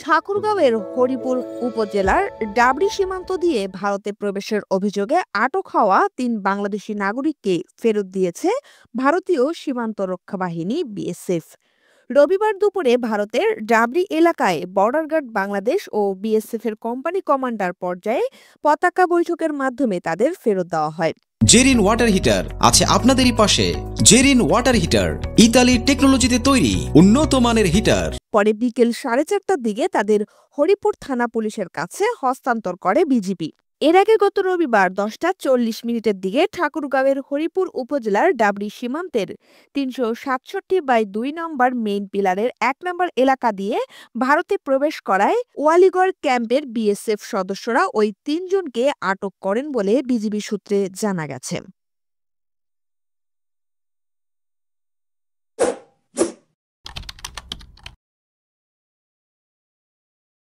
ঠাকুরগাঁওয়ের হরিপুর উপজেলার ডাবরি সীমান্ত দিয়ে ভারতে প্রবেশের অভিযোগে আটক হওয়া ৩ বাংলাদেশি নাগরিককে ফেরত দিয়েছে ভারতীয় সীমান্ত রক্ষা বাহিনী বিএসএফ। রবিবার দুপুরে ভারতের ডাবরি এলাকায় বর্ডার গার্ড বাংলাদেশ ও বিএসএফ এর কোম্পানি কমান্ডার পর্যায়ে পতাকা বৈঠকের মাধ্যমে তাদের ফেরত দেওয়া হয়। জেরিন ওয়াটার হিটার আছে আপনাদেরই পাশে। জেরিন ওয়াটার হিটার ইতালির টেকনোলজিতে তৈরি উন্নত মানের হিটার। পরে বিকেল 4:30টার দিকে তাদের হরিপুর থানা পুলিশের কাছে হস্তান্তর করে বিজিবি। এর আগে গত রবিবার 10টা 40 মিনিটের দিকে ঠাকুরগাঁওয়ের হরিপুর উপজেলার ডাবরি সীমান্তের 367/2 নম্বর মেইন পিলারের 1 নম্বর এলাকা দিয়ে ভারতে প্রবেশ করায় ওয়ালিগড় ক্যাম্পের বিএসএফ সদস্যরা ওই 3 জনকে আটক করেন বলে বিজিবি সূত্রে জানা গেছে।